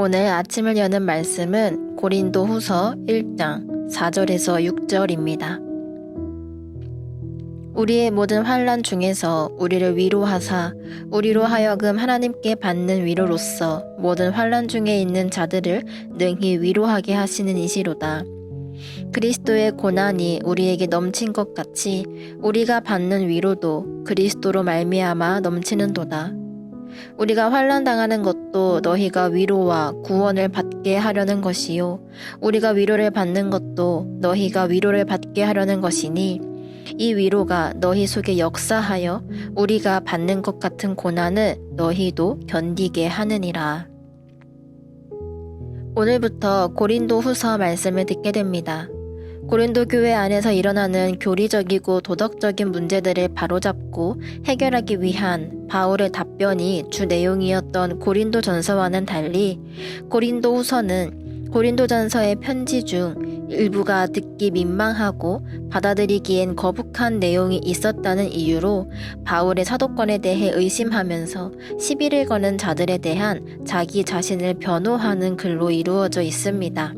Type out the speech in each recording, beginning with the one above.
오늘 아침을 여는 말씀은 고린도후서 1장 4절에서 6절입니다. 우리의 모든 환난 중에서 우리를 위로하사 우리로 하여금 하나님께 받는 위로로서 모든 환난 중에 있는 자들을 능히 위로하게 하시는 이시로다. 그리스도의 고난이 우리에게 넘친 것 같이 우리가 받는 위로도 그리스도로 말미암아 넘치는도다. 우리가 환난 당하는 것도 너희가 위로와 구원을 받게 하려는 것이요 우리가 위로를 받는 것도 너희가 위로를 받게 하려는 것이니 이 위로가 너희 속에 역사하여 우리가 받는 것 같은 고난을 너희도 견디게 하느니라. 오늘부터 고린도 후서 말씀을 듣게 됩니다. 고린도 교회 안에서 일어나는 교리적이고 도덕적인 문제들을 바로잡고 해결하기 위한 바울의 답변이 주 내용이었던 고린도 전서와는 달리 고린도 후서는 고린도 전서의 편지 중 일부가 듣기 민망하고 받아들이기엔 거북한 내용이 있었다는 이유로 바울의 사도권에 대해 의심하면서 시비를 거는 자들에 대한 자기 자신을 변호하는 글로 이루어져 있습니다.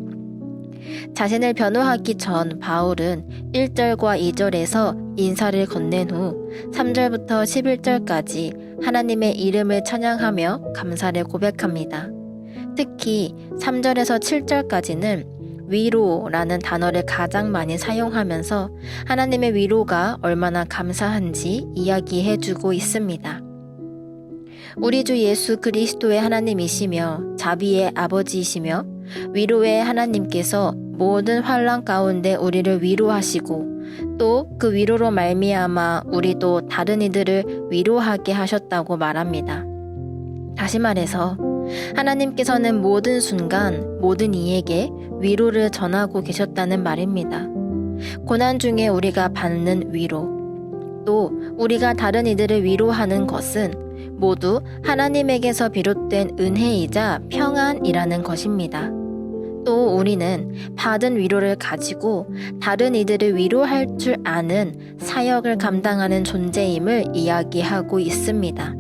자신을 변호하기 전 바울은 1절과 2절에서 인사를 건넨 후 3절부터 11절까지 하나님의 이름을 찬양하며 감사를 고백합니다. 특히 3절에서 7절까지는 위로라는 단어를 가장 많이 사용하면서 하나님의 위로가 얼마나 감사한지 이야기해주고 있습니다. 우리 주 예수 그리스도의 하나님이시며 자비의 아버지이시며 위로의 하나님께서 모든 환난 가운데 우리를 위로하시고 또 그 위로로 말미암아 우리도 다른 이들을 위로하게 하셨다고 말합니다. 다시 말해서 하나님께서는 모든 순간 모든 이에게 위로를 전하고 계셨다는 말입니다. 고난 중에 우리가 받는 위로, 또 우리가 다른 이들을 위로하는 것은 모두 하나님에게서 비롯된 은혜이자 평안이라는 것입니다. 또 우리는 받은 위로를 가지고 다른 이들을 위로할 줄 아는 사역을 감당하는 존재임을 이야기하고 있습니다.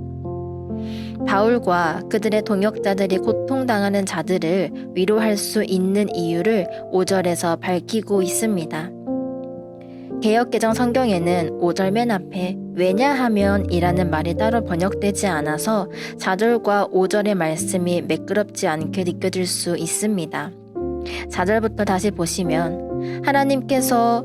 바울과 그들의 동역자들이 고통당하는 자들을 위로할 수 있는 이유를 5절에서 밝히고 있습니다. 개역개정 성경에는 5절 맨 앞에 왜냐하면 이라는 말이 따로 번역되지 않아서 4절과 5절의 말씀이 매끄럽지 않게 느껴질 수 있습니다. 4절부터 다시 보시면 하나님께서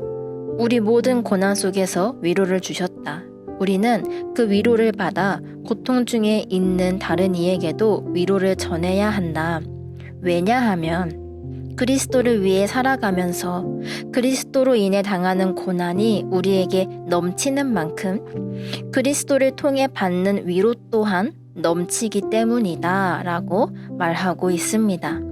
우리 모든 고난 속에서 위로를 주셨다. 우리는 그 위로를 받아 고통 중에 있는 다른 이에게도 위로를 전해야 한다. 왜냐하면 그리스도를 위해 살아가면서 그리스도로 인해 당하는 고난이 우리에게 넘치는 만큼 그리스도를 통해 받는 위로 또한 넘치기 때문이다 라고 말하고 있습니다.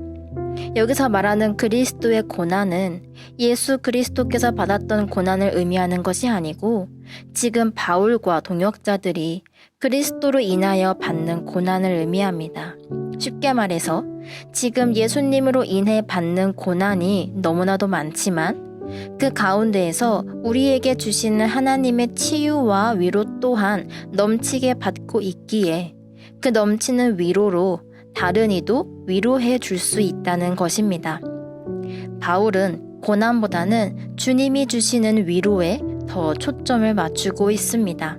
여기서 말하는 그리스도의 고난은 예수 그리스도께서 받았던 고난을 의미하는 것이 아니고 지금 바울과 동역자들이 그리스도로 인하여 받는 고난을 의미합니다. 쉽게 말해서 지금 예수님으로 인해 받는 고난이 너무나도 많지만 그 가운데에서 우리에게 주시는 하나님의 치유와 위로 또한 넘치게 받고 있기에 그 넘치는 위로로 다른 이도 위로해 줄 수 있다는 것입니다. 바울은 고난보다는 주님이 주시는 위로에 더 초점을 맞추고 있습니다.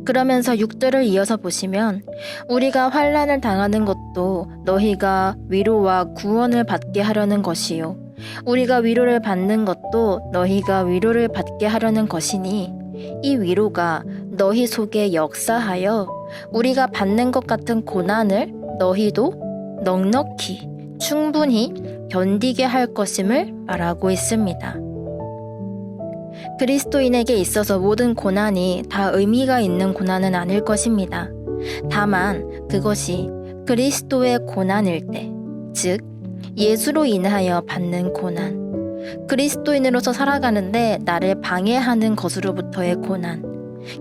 그러면서 6절을 이어서 보시면 우리가 환난을 당하는 것도 너희가 위로와 구원을 받게 하려는 것이요 우리가 위로를 받는 것도 너희가 위로를 받게 하려는 것이니 이 위로가 너희 속에 역사하여 우리가 받는 것 같은 고난을 너희도 넉넉히 충분히 견디게 할 것임을 말하고 있습니다. 그리스도인에게 있어서 모든 고난이 다 의미가 있는 고난은 아닐 것입니다. 다만 그것이 그리스도의 고난일 때, 즉 예수로 인하여 받는 고난, 그리스도인으로서 살아가는데 나를 방해하는 것으로부터의 고난,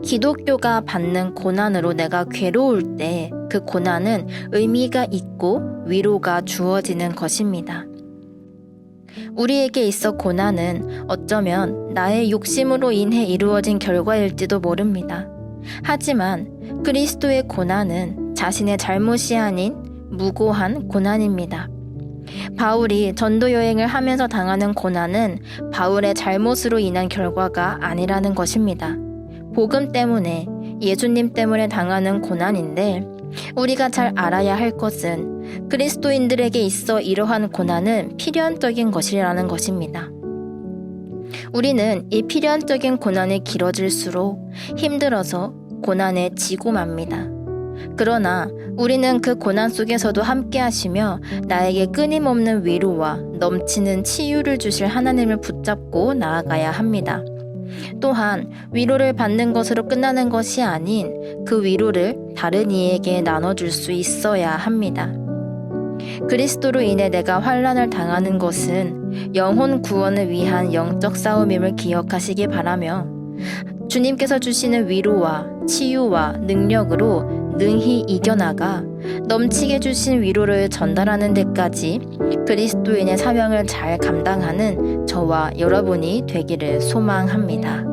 기독교가 받는 고난으로 내가 괴로울 때 그 고난은 의미가 있고 위로가 주어지는 것입니다. 우리에게 있어 고난은 어쩌면 나의 욕심으로 인해 이루어진 결과일지도 모릅니다. 하지만 그리스도의 고난은 자신의 잘못이 아닌 무고한 고난입니다. 바울이 전도 여행을 하면서 당하는 고난은 바울의 잘못으로 인한 결과가 아니라는 것입니다. 복음 때문에, 예수님 때문에 당하는 고난인데, 우리가 잘 알아야 할 것은 그리스도인들에게 있어 이러한 고난은 필연적인 것이라는 것입니다. 우리는 이 필연적인 고난이 길어질수록 힘들어서 고난에 지고 맙니다. 그러나 우리는 그 고난 속에서도 함께 하시며 나에게 끊임없는 위로와 넘치는 치유를 주실 하나님을 붙잡고 나아가야 합니다. 또한 위로를 받는 것으로 끝나는 것이 아닌 그 위로를 다른 이에게 나눠줄 수 있어야 합니다. 그리스도로 인해 내가 환난을 당하는 것은 영혼 구원을 위한 영적 싸움임을 기억하시기 바라며 주님께서 주시는 위로와 치유와 능력으로 능히 이겨나가 넘치게 주신 위로를 전달하는 데까지 그리스도인의 사명을 잘 감당하는 저와 여러분이 되기를 소망합니다.